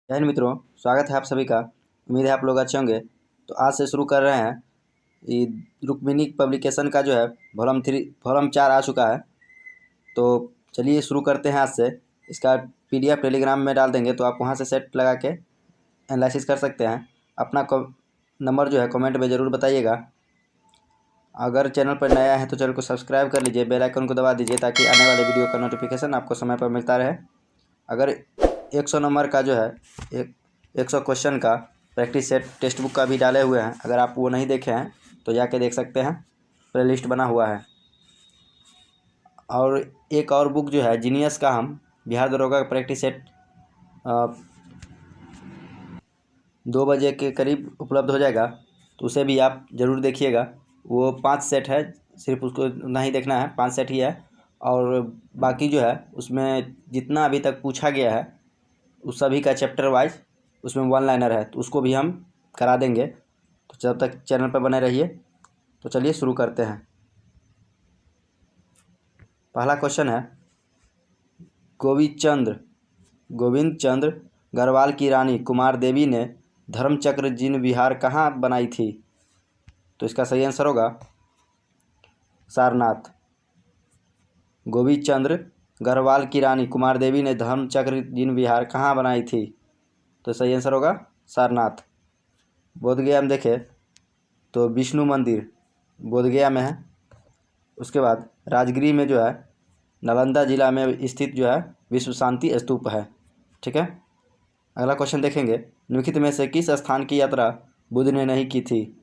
जय हिंद मित्रों, स्वागत है आप सभी का। उम्मीद है आप लोग अच्छे होंगे। तो आज से शुरू कर रहे हैं। ये रुक्मिणी पब्लिकेशन का जो है वॉल्यूम 4 आ चुका है। तो चलिए शुरू करते हैं आज से। इसका PDF टेलीग्राम में डाल देंगे, तो आप वहां से सेट लगा के एनालिसिस कर सकते हैं। अपना नंबर जो है कमेंट में ज़रूर बताइएगा। अगर चैनल पर नया है तो चैनल को सब्सक्राइब कर लीजिए, बेल आइकन को दबा दीजिए ताकि आने वाले वीडियो का नोटिफिकेशन आपको समय पर मिलता रहे। अगर 100 नंबर का जो है 100 क्वेश्चन का प्रैक्टिस सेट टेक्स्ट बुक का भी डाले हुए हैं। अगर आप वो नहीं देखे हैं तो जाके देख सकते हैं, प्लेलिस्ट बना हुआ है। और एक और बुक जो है जीनियस का, हम बिहार दरोगा का प्रैक्टिस सेट 2 बजे के करीब उपलब्ध हो जाएगा, तो उसे भी आप ज़रूर देखिएगा। वो 5 सेट है, सिर्फ उसको नहीं देखना है, 5 सेट ही है। और बाकी जो है उसमें जितना अभी तक पूछा गया है उस सभी का चैप्टर वाइज उसमें 1 लाइनर है, तो उसको भी हम करा देंगे। तो जब तक चैनल पर बने रहिए। तो चलिए शुरू करते हैं। पहला क्वेश्चन है, गोविंद चंद्र गढ़वाल की रानी कुमार देवी ने धर्मचक्र जिन विहार कहाँ बनाई थी? तो इसका सही आंसर होगा सारनाथ। गोविंद चंद्र गढ़वाल की रानी कुमार देवी ने धर्मचक्र जिन विहार कहाँ बनाई थी? तो सही आंसर होगा सारनाथ। बोधगया में देखें तो विष्णु मंदिर बोधगया में है। उसके बाद राजगीर में जो है नालंदा जिला में स्थित जो है विश्व शांति स्तूप है। ठीक है। अगला क्वेश्चन देखेंगे, निम्नलिखित में से किस स्थान की यात्रा बुद्ध ने नहीं की थी?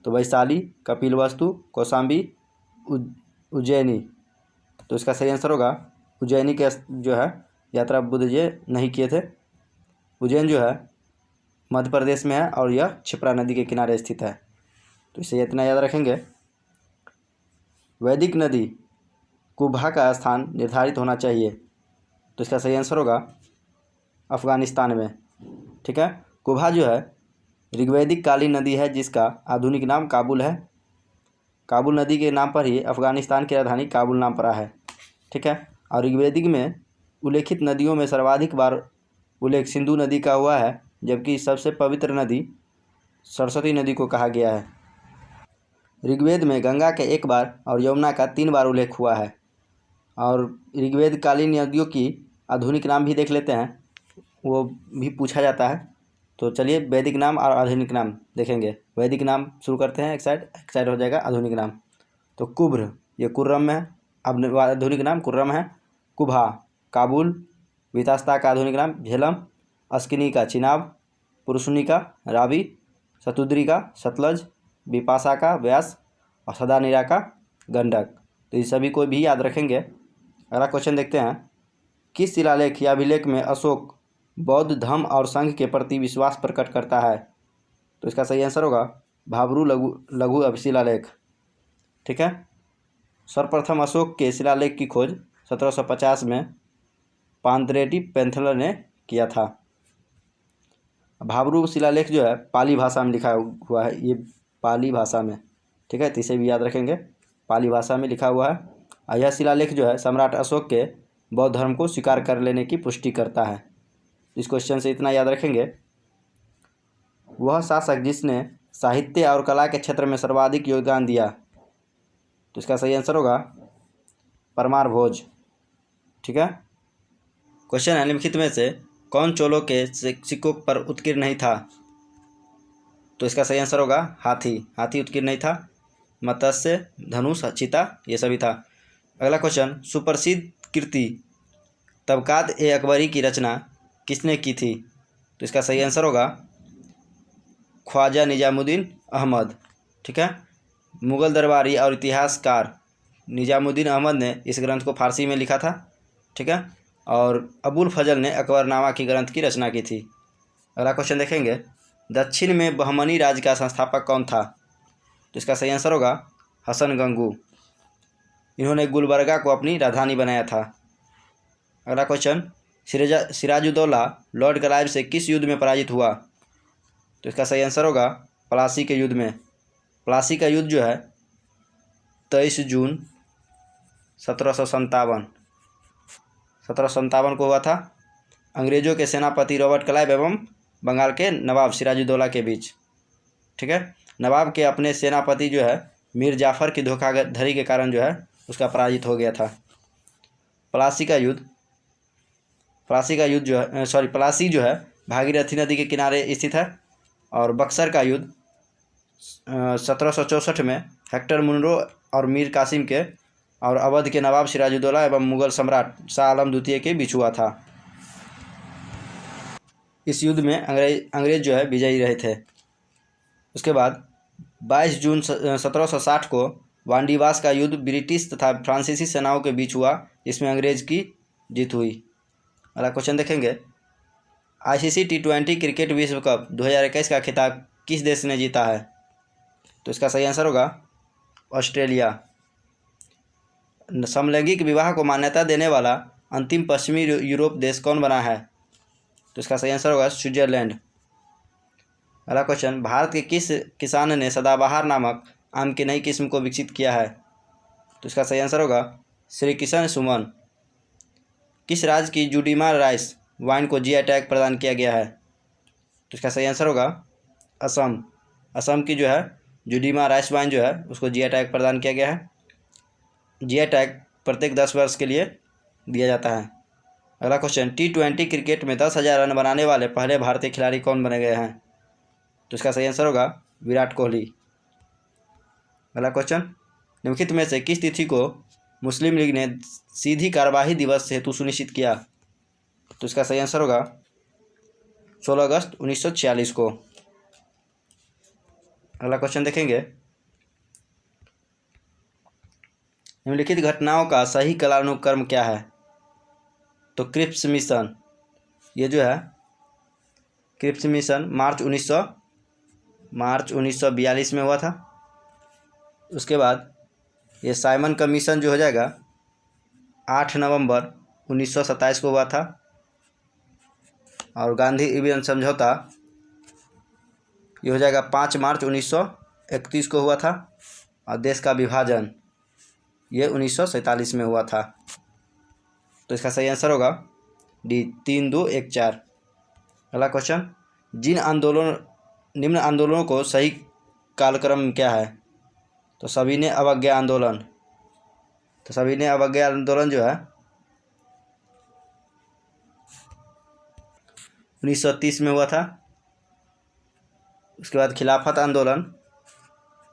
तो वैशाली, कपिलवस्तु, कौशाम्बी, उज्जैनी। तो इसका सही आंसर होगा उज्जैनी के जो है यात्रा बुद्ध जी नहीं किए थे। उज्जैन जो है मध्य प्रदेश में है और यह क्षिप्रा नदी के किनारे स्थित है। तो इसे इतना याद रखेंगे। वैदिक नदी कुबा का स्थान निर्धारित होना चाहिए। तो इसका सही आंसर होगा अफ़गानिस्तान में। ठीक है। कुबा जो है ऋग्वैदिक कालीन नदी है जिसका आधुनिक नाम काबुल है। काबुल नदी के नाम पर ही अफ़गानिस्तान की राजधानी काबुल नाम पड़ा है। ठीक है। और ऋग्वैदिक में उल्लेखित नदियों में सर्वाधिक बार उल्लेख सिंधु नदी का हुआ है, जबकि सबसे पवित्र नदी सरस्वती नदी को कहा गया है। ऋग्वेद में गंगा के 1 बार और यमुना का 3 बार उल्लेख हुआ है। और ऋग्वेद कालीन नदियों की आधुनिक नाम भी देख लेते हैं, वो भी पूछा जाता है। तो चलिए वैदिक नाम और आधुनिक नाम देखेंगे। वैदिक नाम शुरू करते हैं, एक साइड हो जाएगा आधुनिक नाम। तो कुब्र ये कुर्रम में है, अब आधुनिक नाम कुर्रम है। कुभा काबुल, वितास्ता का आधुनिक नाम झेलम, अस्किनी का चिनाब, पुरुषनी का रावी, शतुद्री का सतलज, बिपाशा का व्यास और सदानीरा का गंडक। तो ये सभी को भी याद रखेंगे। अगला क्वेश्चन देखते हैं, किस शिलालेख या अभिलेख में अशोक बौद्ध धर्म और संघ के प्रति विश्वास प्रकट करता है? तो इसका सही आंसर होगा भाब्रू लघु शिलालेख। ठीक है। सर्वप्रथम अशोक के शिलालेख की खोज 1750 में पांद्रेटी पेंथलर ने किया था। भाब्रू शिलालेख जो है पाली भाषा में लिखा हुआ है, ये पाली भाषा में। ठीक है। तो इसे भी याद रखेंगे, पाली भाषा में लिखा हुआ है। और यह शिलालेख जो है सम्राट अशोक के बौद्ध धर्म को स्वीकार कर लेने की पुष्टि करता है। इस क्वेश्चन से इतना याद रखेंगे, वह शासक जिसने साहित्य और कला के क्षेत्र में सर्वाधिक योगदान दिया। तो इसका सही आंसर होगा परमार भोज। ठीक है। क्वेश्चन है, निम्नलिखित में से कौन चोलों के सिक्कों पर उत्कीर्ण नहीं था? तो इसका सही आंसर होगा हाथी उत्कीर्ण नहीं था। मत्स्य, धनुष, चीता ये सभी था। अगला क्वेश्चन, सुप्रसिद्ध कृति तबकात ए अकबरी की रचना किसने की थी? तो इसका सही आंसर होगा ख्वाजा निजामुद्दीन अहमद। ठीक है। मुग़ल दरबारी और इतिहासकार निजामुद्दीन अहमद ने इस ग्रंथ को फारसी में लिखा था। ठीक है। और अबुल फजल ने अकबरनामा की ग्रंथ की रचना की थी। अगला क्वेश्चन देखेंगे, दक्षिण में बहमनी राज्य का संस्थापक कौन था? तो इसका सही आंसर होगा हसन गंगू। इन्होंने गुलबर्गा को अपनी राजधानी बनाया था। अगला क्वेश्चन, सिराजुद्दौला लॉर्ड क्लाइव से किस युद्ध में पराजित हुआ? तो इसका सही आंसर होगा प्लासी के युद्ध में। प्लासी का युद्ध जो है 23 जून 1757 को हुआ था। अंग्रेज़ों के सेनापति रॉबर्ट क्लाइव एवं बंगाल के नवाब सिराजुद्दौला के बीच। ठीक है, नवाब के अपने सेनापति जो है मीर जाफ़र की धोखाधड़ी के कारण जो है उसका पराजित हो गया था। प्लासी का युद्ध प्लासी जो है भागीरथी नदी के किनारे स्थित है। और बक्सर का युद्ध 1764 में हेक्टर मुनरो और मीर कासिम के और अवध के नवाब सिराजुद्दौला एवं मुगल सम्राट शाह आलम द्वितीय के बीच हुआ था। इस युद्ध में अंग्रेज जो है विजयी रहे थे। उसके बाद 22 जून 1760 को वांडीवास का युद्ध ब्रिटिश तथा फ्रांसीसी सेनाओं के बीच हुआ, जिसमें अंग्रेज की जीत हुई। अगला क्वेश्चन देखेंगे, आईसीसी T20 क्रिकेट विश्व कप 2021 का खिताब किस देश ने जीता है? तो इसका सही आंसर होगा ऑस्ट्रेलिया। समलैंगिक विवाह को मान्यता देने वाला अंतिम पश्चिमी यूरोप देश कौन बना है? तो इसका सही आंसर होगा स्विट्जरलैंड। अगला क्वेश्चन, भारत के किस किसान ने सदाबहार नामक आम की नई किस्म को विकसित किया है? तो इसका सही आंसर होगा श्री किशन सुमन। किस राज्य की जुडीमा राइस वाइन को जीआई टैग प्रदान किया गया है? तो इसका सही आंसर होगा असम। असम की जो है जुडीमा राइस वाइन जो है उसको जीआई टैग प्रदान किया गया है। जीआई टैग प्रत्येक 10 वर्ष के लिए दिया जाता है। अगला क्वेश्चन, T20 क्रिकेट में 10,000 रन बनाने वाले पहले भारतीय खिलाड़ी कौन बने गए हैं? तो इसका सही आंसर होगा विराट कोहली। अगला क्वेश्चन, निम्नलिखित में से किस तिथि को मुस्लिम लीग ने सीधी कार्यवाही दिवस हेतु सुनिश्चित किया? तो इसका सही आंसर होगा 16 अगस्त 1946 को। अगला क्वेश्चन देखेंगे, निम्नलिखित घटनाओं का सही कालानुक्रम क्या है? तो क्रिप्स मिशन, ये जो है क्रिप्स मिशन मार्च 1942 में हुआ था। उसके बाद ये साइमन कमीशन जो हो जाएगा 8 नवंबर 1927 को हुआ था। और गांधी इरविन समझौता ये हो जाएगा 5 मार्च 1931 को हुआ था। और देश का विभाजन ये 1947 में हुआ था। तो इसका सही आंसर होगा डी 3-2-1-4। अगला क्वेश्चन, निम्न आंदोलनों को सही कालक्रम क्या है? तो सविनय अवज्ञा आंदोलन। तो सविनय अवज्ञा आंदोलन जो है 1930 में हुआ था। उसके बाद खिलाफत आंदोलन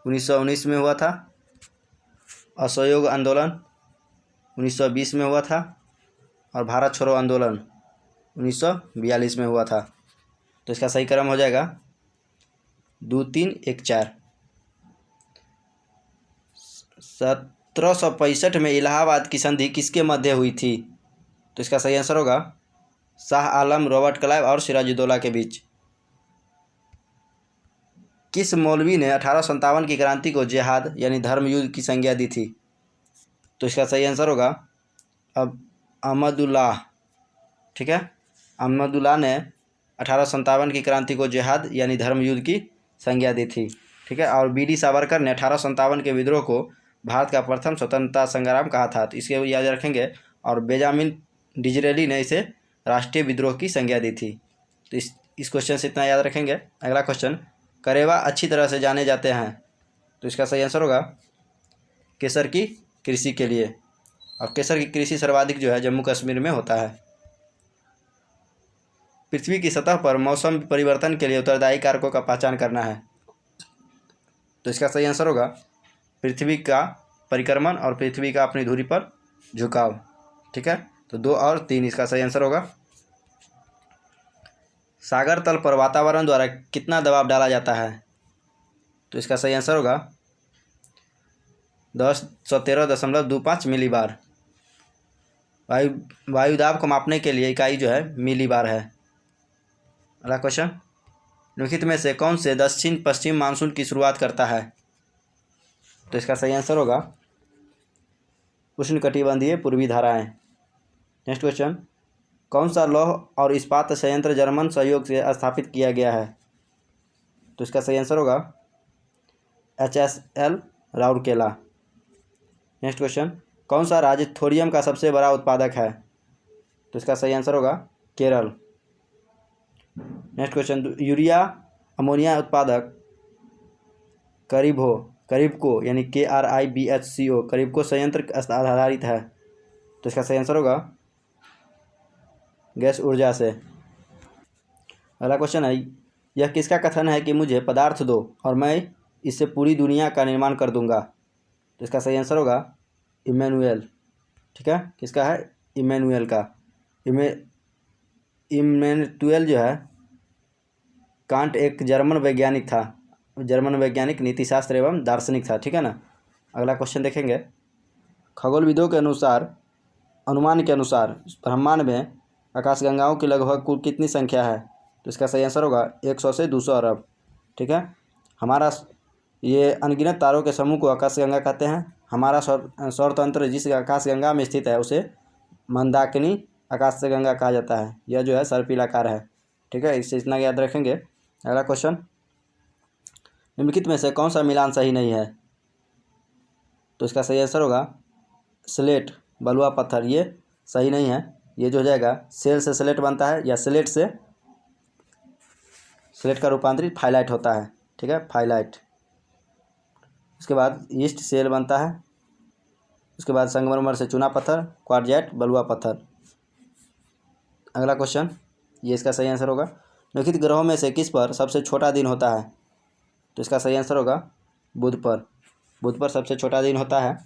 1919 में हुआ था। असहयोग आंदोलन 1920 में हुआ था। और भारत छोड़ो आंदोलन 1942 में हुआ था। तो इसका सही क्रम हो जाएगा 2-3-1-4। 1765 में इलाहाबाद की संधि किसके मध्य हुई थी? तो इसका सही आंसर होगा शाह आलम, रॉबर्ट क्लाइव और सिराजुद्दौला के बीच। किस मौलवी ने 1857 की क्रांति को जिहाद यानी धर्म युद्ध की संज्ञा दी थी? तो इसका सही आंसर होगा अब अहमदुल्लाह। ठीक है, अहमदुल्लाह ने 1857 की क्रांति को जिहाद यानी धर्म युद्ध की संज्ञा दी थी। ठीक है, और बी डी सावरकर ने 1857 के विद्रोह को भारत का प्रथम स्वतंत्रता संग्राम कहा था। तो इसके याद रखेंगे। और बेंजामिन डिज़रेली ने इसे राष्ट्रीय विद्रोह की संज्ञा दी थी। तो इस क्वेश्चन से इतना याद रखेंगे। अगला क्वेश्चन, करेवा अच्छी तरह से जाने जाते हैं। तो इसका सही आंसर होगा केसर की कृषि के लिए। और केसर की कृषि सर्वाधिक जो है जम्मू कश्मीर में होता है। पृथ्वी की सतह पर मौसम परिवर्तन के लिए उत्तरदायी कारकों का पहचान करना है। तो इसका सही आंसर होगा पृथ्वी का परिक्रमण और पृथ्वी का अपनी धुरी पर झुकाव। ठीक है, तो 2 और 3 इसका सही आंसर होगा। सागर तल पर वातावरण द्वारा कितना दबाव डाला जाता है? तो इसका सही आंसर होगा 113.25 मिलीबार। वायु दाब को मापने के लिए इकाई जो है मिलीबार है। अगला क्वेश्चन, निम्नलिखित में से कौन से दक्षिण पश्चिम मानसून की शुरुआत करता है? तो इसका सही आंसर होगा उष्णकटिबंधीय पूर्वी धाराएं। नेक्स्ट क्वेश्चन, कौन सा लौह और इस्पात संयंत्र जर्मन सहयोग से स्थापित किया गया है? तो इसका सही आंसर होगा HSL राउरकेला। नेक्स्ट क्वेश्चन, कौन सा राज्य थोरियम का सबसे बड़ा उत्पादक है? तो इसका सही आंसर होगा Kerala. Next question, urea ammonia उत्पादक करीबको यानी KRIBHCO करीबको संयंत्र आधारित है, तो इसका सही आंसर होगा गैस ऊर्जा से। अगला क्वेश्चन है, यह किसका कथन है कि मुझे पदार्थ दो और मैं इससे पूरी दुनिया का निर्माण कर दूंगा, तो इसका सही आंसर होगा इमैनुएल। ठीक है, किसका है? इमैनुएल का। इमैनुएल जो है कांट एक जर्मन वैज्ञानिक था, जर्मन वैज्ञानिक, नीतिशास्त्र एवं दार्शनिक था। ठीक है ना। अगला क्वेश्चन देखेंगे, खगोलविदों के अनुसार, अनुमान के अनुसार ब्रह्मांड में आकाशगंगाओं की लगभग कुल कितनी संख्या है, तो इसका सही आंसर होगा 100 से 200 अरब। ठीक है, हमारा ये अनगिनत तारों के समूह को आकाशगंगा कहते हैं। हमारा सौर तंत्र जिस आकाशगंगा में स्थित है उसे मंदाकिनी आकाशगंगा कहा जाता है। यह जो है सर्पिलाकार है। ठीक है, इससे इतना याद रखेंगे। अगला क्वेश्चन, निम्नलिखित में से कौन सा मिलान सही नहीं है, तो इसका सही आंसर होगा स्लेट, बलुआ पत्थर। ये सही नहीं है। ये जो हो जाएगा सेल से स्लेट बनता है या स्लेट से स्लेट का रूपांतरित फाइलाइट होता है। ठीक है, फाइलाइट। उसके बाद ईस्ट सेल बनता है। उसके बाद संगमरमर से चूना पत्थर, क्वार्टजाइट, बलुआ पत्थर। अगला क्वेश्चन, ये इसका सही आंसर होगा, निम्नलिखित ग्रहों में से किस पर सबसे छोटा दिन होता है, तो इसका सही आंसर होगा बुध पर। बुध पर सबसे छोटा दिन होता है।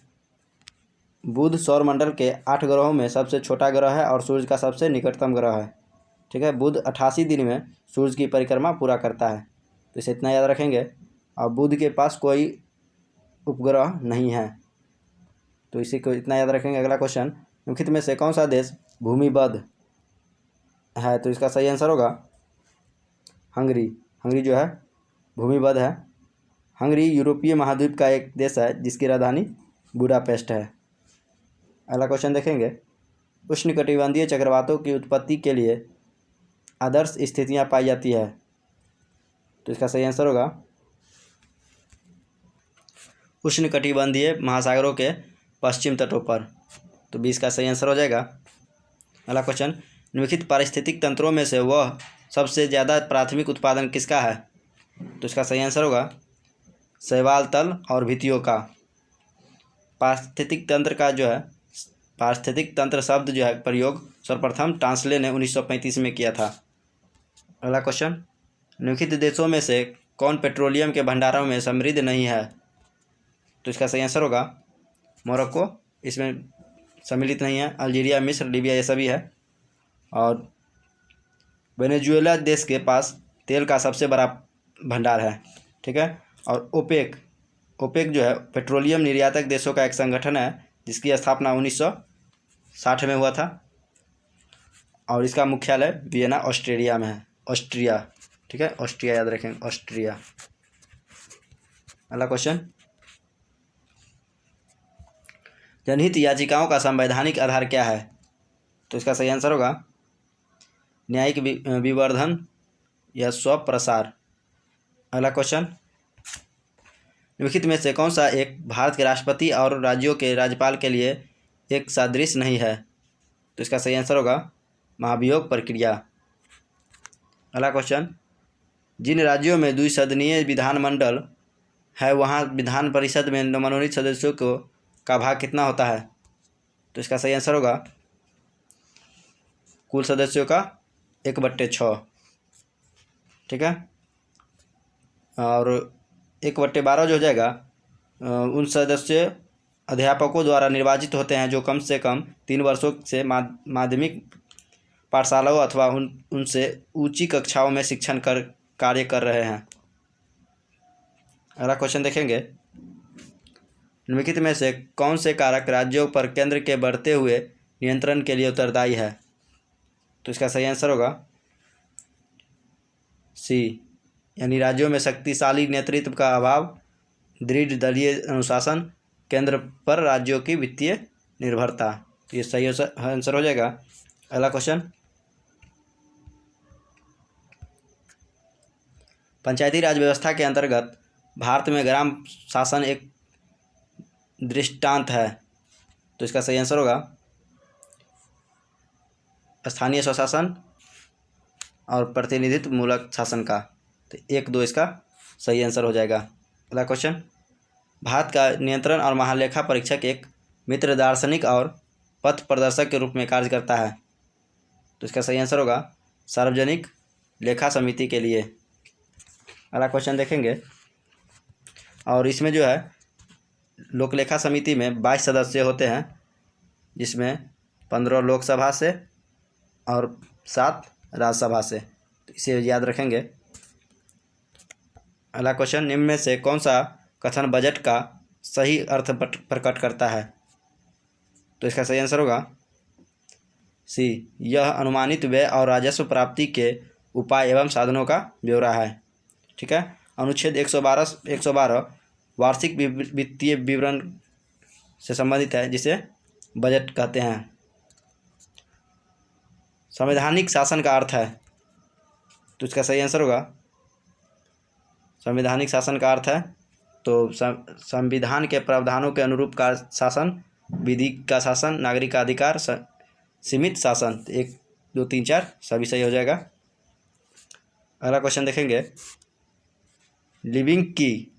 बुध सौरमंडल के 8 ग्रहों में सबसे छोटा ग्रह है और सूर्य का सबसे निकटतम ग्रह है। ठीक है, बुध 88 दिन में सूर्य की परिक्रमा पूरा करता है, तो इसे इतना याद रखेंगे। और बुध के पास कोई उपग्रह नहीं है, तो इसी को इतना याद रखेंगे। अगला क्वेश्चन, निम्नलिखित में से कौन सा देश भूमिबद्ध है, तो इसका सही आंसर होगा हंगरी। हंगरी जो है भूमिबद्ध है। हंगरी यूरोपीय महाद्वीप का एक देश है जिसकी राजधानी बुडापेस्ट है। अगला क्वेश्चन देखेंगे, उष्णकटिबंधीय चक्रवातों की उत्पत्ति के लिए आदर्श स्थितियां पाई जाती है, तो इसका सही आंसर होगा उष्णकटिबंधीय महासागरों के पश्चिम तटों पर, तो 20 का सही आंसर हो जाएगा। अगला क्वेश्चन, निम्नलिखित पारिस्थितिक तंत्रों में से वह सबसे ज़्यादा प्राथमिक उत्पादन किसका है, तो इसका सही आंसर होगा शैवाल तल और भित्तियों का। पारिस्थितिक तंत्र का जो है, पारिस्थितिक तंत्र शब्द जो है प्रयोग सर्वप्रथम टांसले ने 1935 में किया था। अगला क्वेश्चन, निम्नलिखित देशों में से कौन पेट्रोलियम के भंडारों में समृद्ध नहीं है, तो इसका सही आंसर होगा मोरक्को, इसमें सम्मिलित नहीं है। अल्जीरिया, मिस्र, लीबिया ये सभी है। और वेनेजुएला देश के पास तेल का सबसे बड़ा भंडार है। ठीक है, और ओपेक जो है पेट्रोलियम निर्यातक देशों का एक संगठन है जिसकी स्थापना 1960 में हुआ था और इसका मुख्यालय वियना ऑस्ट्रिया में है। ऑस्ट्रिया। ठीक है, ऑस्ट्रिया याद रखेंगे, ऑस्ट्रिया। अगला क्वेश्चन, जनहित याचिकाओं का संवैधानिक आधार क्या है, तो इसका सही आंसर होगा न्यायिक विवर्धन या स्वप्रसार। अगला क्वेश्चन, निम्नलिखित में से कौन सा एक भारत के राष्ट्रपति और राज्यों के राज्यपाल के लिए एक सादृश्य नहीं है, तो इसका सही आंसर होगा महाभियोग प्रक्रिया। अगला क्वेश्चन, जिन राज्यों में द्विसदनीय विधानमंडल है वहाँ विधान परिषद में मनोनीत सदस्यों का भाग कितना होता है, तो इसका सही आंसर होगा कुल सदस्यों का 1/6। ठीक है, और 1/12 जो हो जाएगा उन सदस्य अध्यापकों द्वारा निर्वाचित होते हैं जो कम से कम 3 वर्षों से माध्यमिक पाठशालाओं अथवा उनसे ऊंची कक्षाओं में शिक्षण कार्य कर रहे हैं। अगला क्वेश्चन देखेंगे, निम्नलिखित में से कौन से कारक राज्यों पर केंद्र के बढ़ते हुए नियंत्रण के लिए उत्तरदायी है, तो इसका सही आंसर होगा सी, यानी राज्यों में शक्तिशाली नेतृत्व का अभाव, दृढ़ दलीय अनुशासन, केंद्र पर राज्यों की वित्तीय निर्भरता। तो ये सही आंसर हो जाएगा। अगला क्वेश्चन, पंचायती राज व्यवस्था के अंतर्गत भारत में ग्राम शासन एक दृष्टांत है, तो इसका सही आंसर होगा स्थानीय स्वशासन और प्रतिनिधित्व मूलक शासन का। तो 1, 2 इसका सही आंसर हो जाएगा। अगला क्वेश्चन, भारत का नियंत्रण और महालेखा परीक्षक एक मित्र दार्शनिक और पथ प्रदर्शक के रूप में कार्य करता है। तो इसका सही आंसर होगा सार्वजनिक लेखा समिति के लिए। अगला क्वेश्चन देखेंगे, और इसमें जो है लोक लेखा समिति में 22 सदस्य होते हैं, जिसमें 15 लोकसभा से और 7 राज्यसभा से। तो इसे याद रखेंगे। अगला क्वेश्चन, निम्न में से कौन सा कथन बजट का सही अर्थ प्रकट करता है? तो इसका सही आंसर होगा सी, यह अनुमानित व्यय और राजस्व प्राप्ति के उपाय एवं साधनों का ब्यौरा है। ठीक है। अनुच्छेद 112 वार्षिक वित्तीय विवरण से संबंधित है, जिसे बजट कहते हैं। संवैधानिक शासन का अर्थ है, तो इसका सही आंसर होगा संवैधानिक शासन का अर्थ है तो संविधान के प्रावधानों के अनुरूप का शासन, विधि का शासन, नागरिक का अधिकार, सीमित शासन। 1, 2, 3, 4 सभी सही हो जाएगा। अगला क्वेश्चन देखेंगे, लिविंग की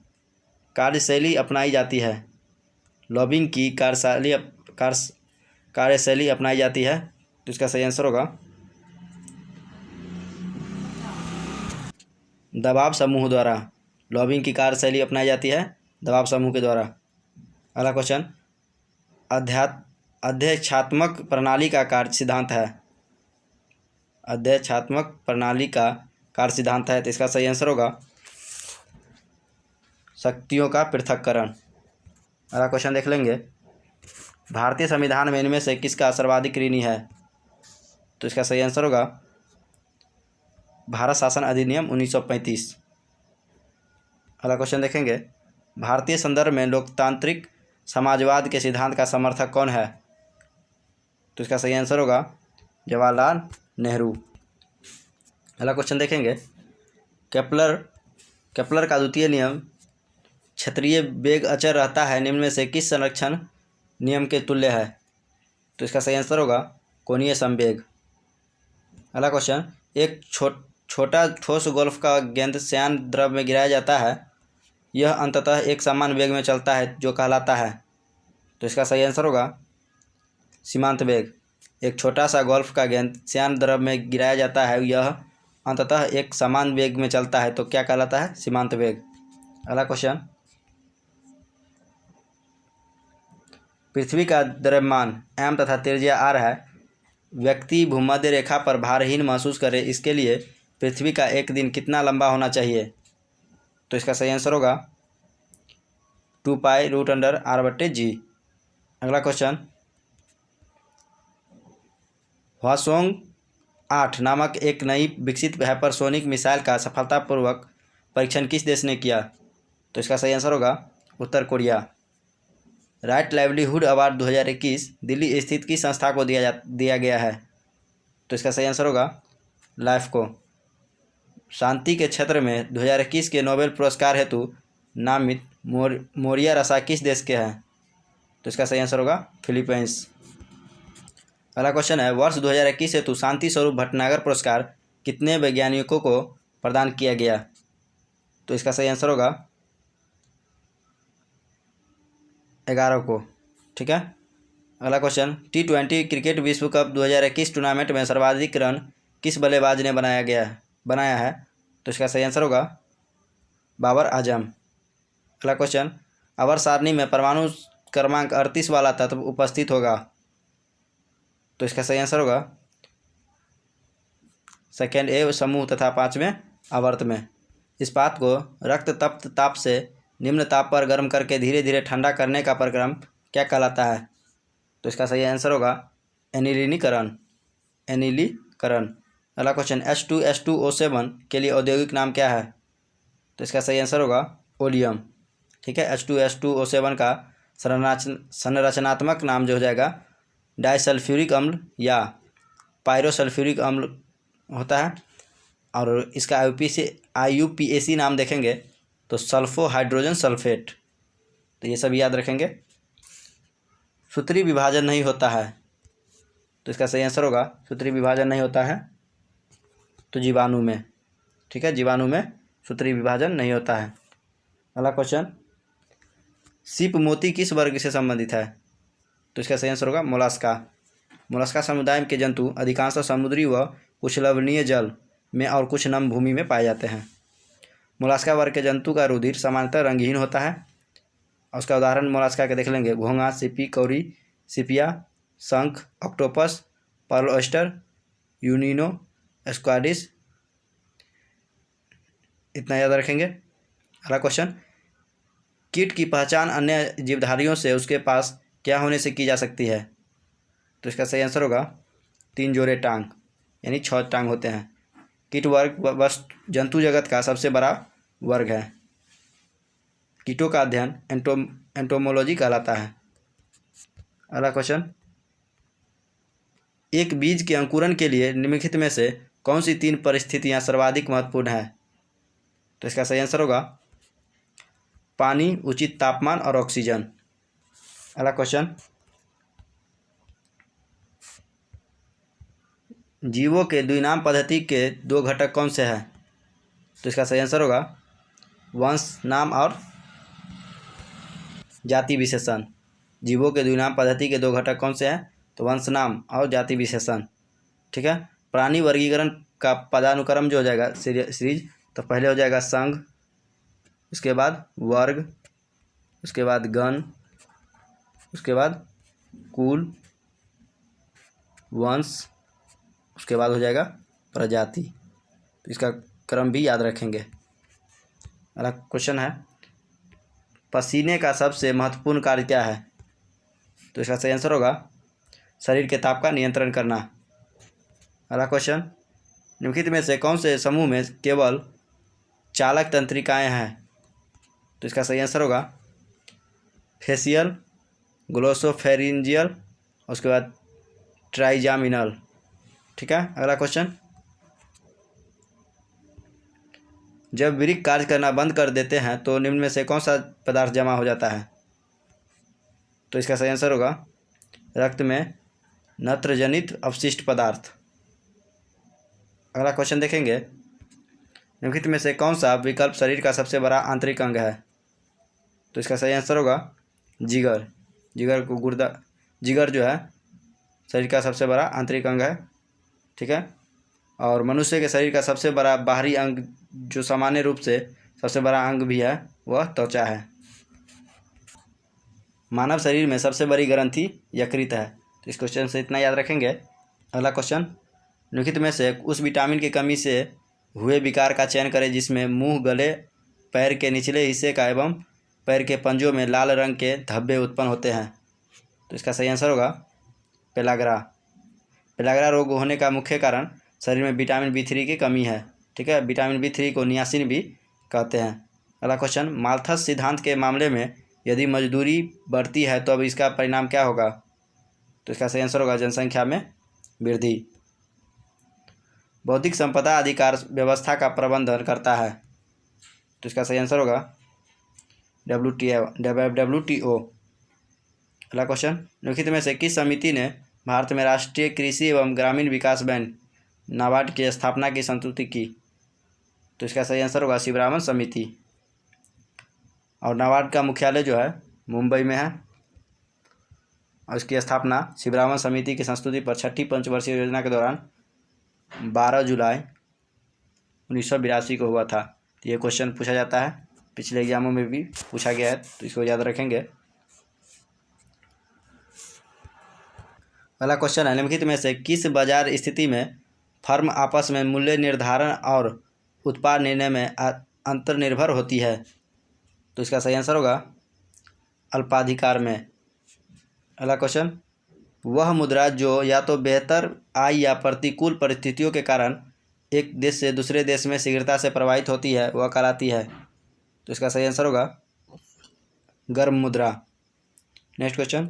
कार्यशैली अपनाई जाती है। लॉबिंग की कार्यशैली अपनाई जाती है। तो इसका सही आंसर होगा दबाव समूह द्वारा। लॉबिंग की कार्यशैली अपनाई जाती है दबाव समूह के द्वारा। अगला क्वेश्चन, अध्यक्षात्मक प्रणाली का कार्य सिद्धांत है। अध्यक्षात्मक प्रणाली का कार्य सिद्धांत है, तो इसका सही आंसर होगा शक्तियों का पृथक्करण। अगला क्वेश्चन देख लेंगे, भारतीय संविधान में इनमें से किसका सर्वाधिक ऋणी है? तो इसका सही आंसर होगा भारत शासन अधिनियम 1935। अगला क्वेश्चन देखेंगे, भारतीय संदर्भ में लोकतांत्रिक समाजवाद के सिद्धांत का समर्थक कौन है? तो इसका सही आंसर होगा जवाहरलाल नेहरू। अगला क्वेश्चन देखेंगे, केपलर का द्वितीय नियम क्षेत्रीय वेग अचर रहता है निम्न में से किस संरक्षण नियम के तुल्य है? तो इसका सही आंसर होगा कोणीय संवेग। अगला क्वेश्चन, एक छोटा ठोस गोल्फ का गेंद श्यान द्रव में गिराया जाता है, यह अंततः एक समान वेग में चलता है जो कहलाता है। तो इसका सही आंसर होगा सीमांत वेग। एक छोटा सा गोल्फ का गेंद श्यान द्रव में गिराया जाता है, यह अंततः एक समान वेग में चलता है, तो क्या कहलाता है? सीमांत वेग। अगला क्वेश्चन, पृथ्वी का द्रव्यमान m तथा त्रिज्या r है, व्यक्ति भूमध्य रेखा पर भारहीन महसूस करे, इसके लिए पृथ्वी का एक दिन कितना लंबा होना चाहिए? तो इसका सही आंसर होगा 2π√r/g। अगला क्वेश्चन, ह्वासोंग 8 नामक एक नई विकसित हाइपरसोनिक मिसाइल का सफलतापूर्वक परीक्षण किस देश ने किया? तो इसका सही आंसर होगा उत्तर Korea. Right Livelihood award 2021 Delhi स्थित किस संस्था को दिया गया है? तो इसका सही आंसर होगा लाइफ को। शांति के क्षेत्र में 2021 के नोबेल पुरस्कार हेतु नामित मोरिया रसा किस देश के हैं? तो इसका सही आंसर होगा फिलीपींस। अगला क्वेश्चन है, वर्ष 2021 हेतु शांति स्वरूप भटनागर पुरस्कार कितने वैज्ञानिकों को प्रदान किया गया? तो इसका सही आंसर होगा 11 को। ठीक है। अगला क्वेश्चन, T20 क्रिकेट विश्व कप 2021 टूर्नामेंट में सर्वाधिक रन किस बल्लेबाज ने बनाया है? तो इसका सही आंसर होगा बाबर आजम। अगला क्वेश्चन, आवर्त सारणी में परमाणु क्रमांक 38 वाला तत्व उपस्थित होगा, तो इसका सही आंसर होगा सेकेंड ए समूह तथा 5वें आवर्त में। इस्पात को रक्त तप्त ताप से निम्न ताप पर गर्म करके धीरे धीरे ठंडा करने का प्रक्रम क्या कहलाता है? तो इसका सही आंसर होगा एनिलीकरण। अगला क्वेश्चन, H2SO7 के लिए औद्योगिक नाम क्या है? तो इसका सही आंसर होगा ओलियम। ठीक है। H2SO7 का संरचनात्मक नाम जो हो जाएगा डाइसल्फ्यूरिक अम्ल या पायरोसल्फ्यूरिक अम्ल होता है, और इसका IUPAC नाम देखेंगे तो सल्फो हाइड्रोजन सल्फेट। तो ये सब याद रखेंगे। सूत्री विभाजन नहीं होता है, तो इसका सही आंसर होगा सूत्री विभाजन नहीं होता है। तो जीवाणु में, ठीक है, जीवाणु में सूत्रीय विभाजन नहीं होता है। अगला क्वेश्चन, सीप मोती किस वर्ग से संबंधित है? तो इसका सही आंसर होगा मोलस्का। मोलस्का समुदाय के जंतु अधिकांशतः समुद्री व कुछ लवणीय जल में और कुछ नम भूमि में पाए जाते हैं। मोलस्का वर्ग के जंतु का रुधिर सामान्यतः रंगहीन होता है। और उसका उदाहरण मोलस्का के देख लेंगे, घोंघा, सीपी, कौरी, सिपिया, शंख, ऑक्टोपस, पर्ल ऑयस्टर, यूनिनो, स्क्वाडिस, इतना याद रखेंगे। अगला क्वेश्चन, कीट की पहचान अन्य जीवधारियों से उसके पास क्या होने से की जा सकती है? तो इसका सही आंसर होगा 3 जोड़े टांग, यानी 6 टांग होते हैं। कीट वर्ग वस्तु जंतु जगत का सबसे बड़ा वर्ग है। कीटों का अध्ययन एंटोमोलॉजी कहलाता है। अगला क्वेश्चन, एक बीज के अंकुरण के लिए निम्नलिखित में से कौन सी 3 परिस्थितियां सर्वाधिक महत्वपूर्ण है? तो इसका सही आंसर होगा पानी, उचित तापमान और ऑक्सीजन। अगला क्वेश्चन, जीवों के द्विनाम पद्धति के 2 घटक कौन से हैं? तो इसका सही आंसर होगा वंश नाम और जाति विशेषण। जीवों के द्विनाम पद्धति के 2 घटक कौन से हैं? तो वंश नाम और जाति विशेषण, ठीक है। प्राणी वर्गीकरण का पदानुक्रम जो हो जाएगा सीरीज, तो पहले हो जाएगा संघ, उसके बाद वर्ग, उसके बाद गण, उसके बाद कुल, वंश, उसके बाद हो जाएगा प्रजाति। तो इसका क्रम भी याद रखेंगे। अगला क्वेश्चन है, पसीने का सबसे महत्वपूर्ण कार्य क्या है? तो इसका सही आंसर होगा शरीर के ताप का नियंत्रण करना। अगला क्वेश्चन, निम्नलिखित में से कौन से समूह में केवल चालक तंत्रिकाएं हैं? तो इसका सही आंसर होगा फेसियल, ग्लोसोफेरिंजियल, उसके बाद ट्राइजामिनल, ठीक है। अगला क्वेश्चन, जब वृक्क कार्य करना बंद कर देते हैं तो निम्न में से कौन सा पदार्थ जमा हो जाता है? तो इसका सही आंसर होगा रक्त में नत्रजनित अवशिष्ट पदार्थ। अगला क्वेश्चन देखेंगे, निम्नलिखित में से कौन सा विकल्प शरीर का सबसे बड़ा आंतरिक अंग है? तो इसका सही आंसर होगा जिगर। जिगर को जिगर जो है शरीर का सबसे बड़ा आंतरिक अंग है, ठीक है। और मनुष्य के शरीर का सबसे बड़ा बाहरी अंग जो सामान्य रूप से सबसे बड़ा अंग भी है वह त्वचा है। मानव शरीर में सबसे बड़ी ग्रंथि यकृत है। तो इस क्वेश्चन से इतना याद रखेंगे। अगला क्वेश्चन, निम्नलिखित में से उस विटामिन की कमी से हुए विकार का चयन करें जिसमें मुंह, गले, पैर के निचले हिस्से का एवं पैर के पंजों में लाल रंग के धब्बे उत्पन्न होते हैं। तो इसका सही आंसर होगा पेलाग्रा। पेलाग्रा रोग होने का मुख्य कारण शरीर में विटामिन B3 की कमी है, ठीक है। विटामिन B3 को नियासिन भी कहते हैं। अगला क्वेश्चन, माल्थस सिद्धांत के मामले में यदि मजदूरी बढ़ती है तो अब इसका परिणाम क्या होगा? तो इसका सही आंसर होगा जनसंख्या में वृद्धि। बौद्धिक संपदा अधिकार व्यवस्था का प्रबंधन करता है। तो इसका सही आंसर होगा WTO। अगला क्वेश्चन, निम्नलिखित में से किस समिति ने भारत में राष्ट्रीय कृषि एवं ग्रामीण विकास बैंक नाबार्ड की स्थापना की संस्तुति की? तो इसका सही आंसर होगा शिवरामन समिति। और नाबार्ड का मुख्यालय जो है मुंबई में है और इसकी स्थापना शिवरामन समिति की संस्तुति पर 6ठी पंचवर्षीय योजना के दौरान 12 जुलाई 1982 को हुआ था। तो ये क्वेश्चन पूछा जाता है, पिछले एग्जामों में भी पूछा गया है, तो इसको याद रखेंगे। अगला क्वेश्चन है, निम्नलिखित में से किस बाजार स्थिति में फर्म आपस में मूल्य निर्धारण और उत्पाद निर्णय में अंतर्निर्भर होती है? तो इसका सही आंसर होगा अल्पाधिकार में। अगला क्वेश्चन, वह मुद्रा जो या तो बेहतर आय या प्रतिकूल परिस्थितियों के कारण एक देश से दूसरे देश में शीघ्रता से प्रवाहित होती है वह कहलाती है? तो इसका सही आंसर होगा गर्म मुद्रा। नेक्स्ट क्वेश्चन,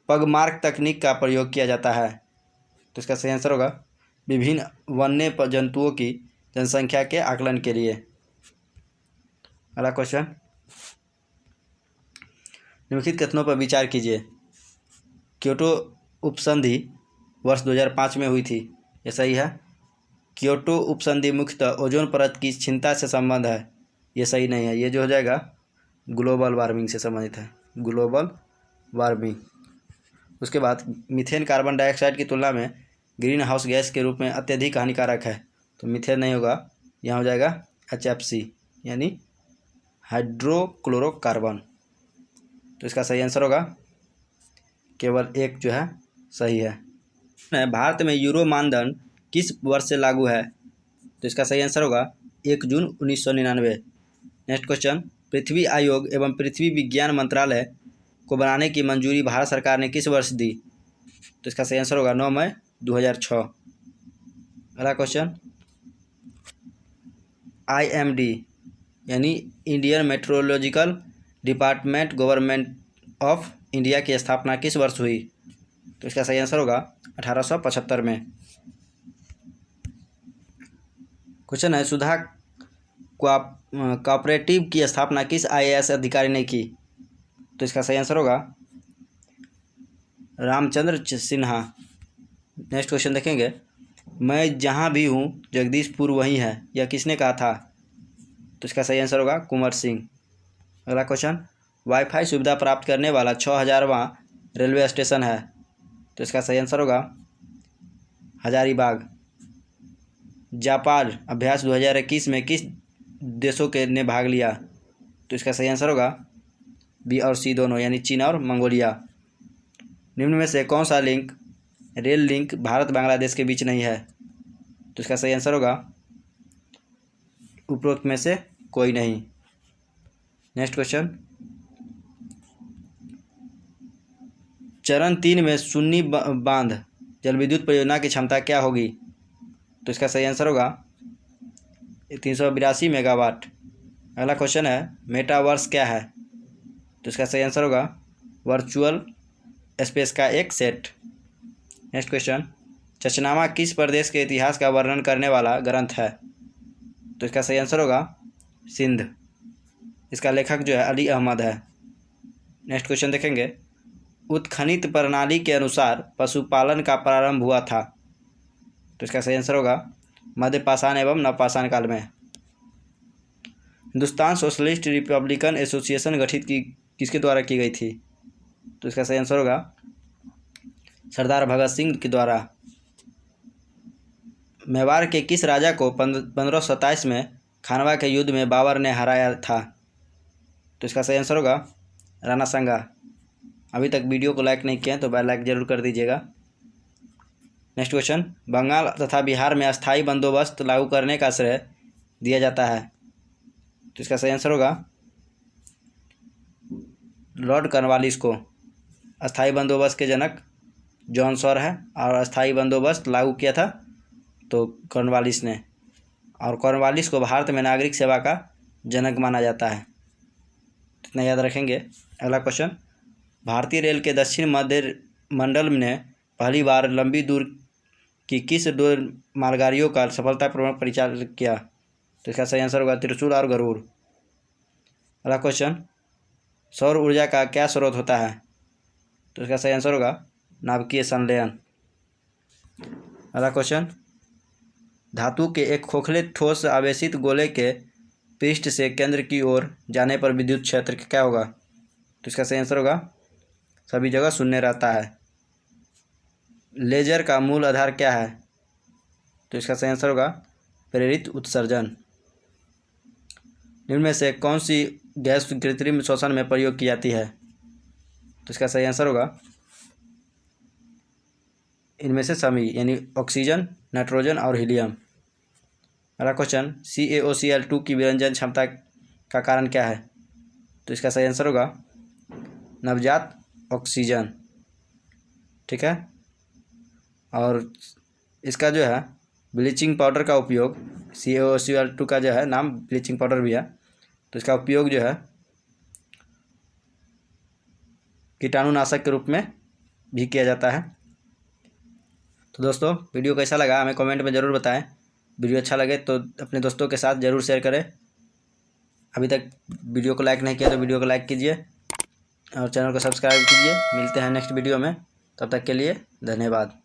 पगमार्क तकनीक का प्रयोग किया जाता है। तो इसका सही आंसर होगा विभिन्न वन्य जंतुओं की जनसंख्या के आकलन के लिए। अगला क्वेश्चन, निम्नलिखित कथनों पर विचार कीजिए। क्योटो उपसंधि वर्ष 2005 में हुई थी, ये सही है। क्योटो उपसंधि मुख्यतः ओजोन परत की क्षीणता से संबंध है, ये सही नहीं है। ये जो हो जाएगा ग्लोबल वार्मिंग से संबंधित है, ग्लोबल वार्मिंग। उसके बाद मीथेन कार्बन डाइऑक्साइड की तुलना में ग्रीन हाउस गैस के रूप में अत्यधिक हानिकारक है, तो मीथेन नहीं होगा, यहाँ हो जाएगा HFC यानी हाइड्रोक्लोरोकार्बन। तो इसका सही आंसर होगा केवल एक जो है सही है। भारत में यूरो मानदंड किस वर्ष से लागू है, तो इसका सही आंसर होगा 1 जून 1999। नेक्स्ट क्वेश्चन, पृथ्वी आयोग एवं पृथ्वी विज्ञान मंत्रालय को बनाने की मंजूरी भारत सरकार ने किस वर्ष दी, तो इसका सही आंसर होगा 9 मई 2006। अगला क्वेश्चन, IMD यानी Indian meteorological department government of India की स्थापना किस वर्ष हुई, तो इसका सही आंसर होगा 1875 में। क्वेश्चन है, सुधा कोऑपरेटिव की स्थापना किस IAS अधिकारी ने की, तो इसका सही आंसर होगा रामचंद्र सिन्हा। नेक्स्ट क्वेश्चन देखेंगे, मैं जहाँ भी हूँ जगदीशपुर वहीं है, यह किसने कहा था, तो इसका सही आंसर होगा कुंवर सिंह। अगला क्वेश्चन, वाईफाई सुविधा प्राप्त करने वाला 6000वां रेलवे स्टेशन है, तो इसका सही आंसर होगा हजारीबाग। जापान अभ्यास 2021 में किस देशों के ने भाग लिया, तो इसका सही आंसर होगा B और C दोनों, यानी चीन और मंगोलिया। निम्न में से कौन सा रेल लिंक भारत बांग्लादेश के बीच नहीं है, तो इसका सही आंसर होगा उपरोक्त में से कोई नहीं। नेक्स्ट क्वेश्चन, चरण 3 में सुन्नी बांध जल विद्युत परियोजना की क्षमता क्या होगी, तो इसका सही आंसर होगा 382 मेगावाट। अगला क्वेश्चन है, मेटावर्स क्या है, तो इसका सही आंसर होगा वर्चुअल स्पेस का एक सेट। नेक्स्ट क्वेश्चन, चचनामा किस प्रदेश के इतिहास का वर्णन करने वाला ग्रंथ है, तो इसका सही आंसर होगा सिंध। इसका लेखक जो है अली अहमद है। नेक्स्ट क्वेश्चन देखेंगे, उत्खनित प्रणाली के अनुसार पशुपालन का प्रारंभ हुआ था, तो इसका सही आंसर होगा मध्य पाषाण एवं नवपाषाण काल में। हिंदुस्तान सोशलिस्ट रिपब्लिकन एसोसिएशन गठित किसके द्वारा की गई थी, तो इसका सही आंसर होगा सरदार भगत सिंह के द्वारा। मेवाड़ के किस राजा को 1527 में खानवा के युद्ध में बाबर ने हराया था, तो इसका सही आंसर होगा राणा सांगा। अभी तक वीडियो को लाइक नहीं किया तो लाइक जरूर कर दीजिएगा। नेक्स्ट क्वेश्चन, बंगाल तथा बिहार में अस्थायी बंदोबस्त लागू करने का श्रेय दिया जाता है, तो इसका सही आंसर होगा लॉर्ड कॉर्नवालिस को। अस्थायी बंदोबस्त के जनक जॉन सॉर है और अस्थायी बंदोबस्त लागू किया था तो कॉर्नवालिस ने, और कॉर्नवालिस को भारत में नागरिक सेवा का जनक माना जाता है, इतना याद रखेंगे। अगला क्वेश्चन, भारतीय रेल के दक्षिण मध्य मंडल ने पहली बार लंबी दूर की किस दो मालगाड़ियों का सफलतापूर्वक परिचालन किया, तो इसका सही आंसर होगा त्रिशूल और गरुड़। अगला क्वेश्चन, सौर ऊर्जा का क्या स्रोत होता है, तो इसका सही आंसर होगा नाभिकीय संलयन। अगला क्वेश्चन, धातु के एक खोखले ठोस आवेशित गोले के पृष्ठ से केंद्र की ओर जाने पर विद्युत क्षेत्र क्या होगा, तो इसका सही आंसर होगा सभी जगह शून्य रहता है। लेजर का मूल आधार क्या है, तो इसका सही आंसर होगा प्रेरित उत्सर्जन। निम्न में से कौन सी गैस कृत्रिम श्वसन में प्रयोग की जाती है, तो इसका सही आंसर होगा इनमें से सभी, यानी ऑक्सीजन, नाइट्रोजन और हीलियम। अगला क्वेश्चन, CaOCl2 की विरंजन क्षमता का कारण क्या है, तो इसका सही आंसर होगा नवजात ऑक्सीजन। ठीक है, और इसका जो है ब्लीचिंग पाउडर का उपयोग, CaOCl2 का जो है नाम ब्लीचिंग पाउडर भी है, तो इसका उपयोग जो है कीटाणुनाशक के रूप में भी किया जाता है। तो दोस्तों, वीडियो कैसा लगा हमें कमेंट में ज़रूर बताएं। वीडियो अच्छा लगे तो अपने दोस्तों के साथ ज़रूर शेयर करें। अभी तक वीडियो को लाइक नहीं किया तो वीडियो को लाइक कीजिए और चैनल को सब्सक्राइब कीजिए। मिलते हैं नेक्स्ट वीडियो में, तब तक के लिए धन्यवाद।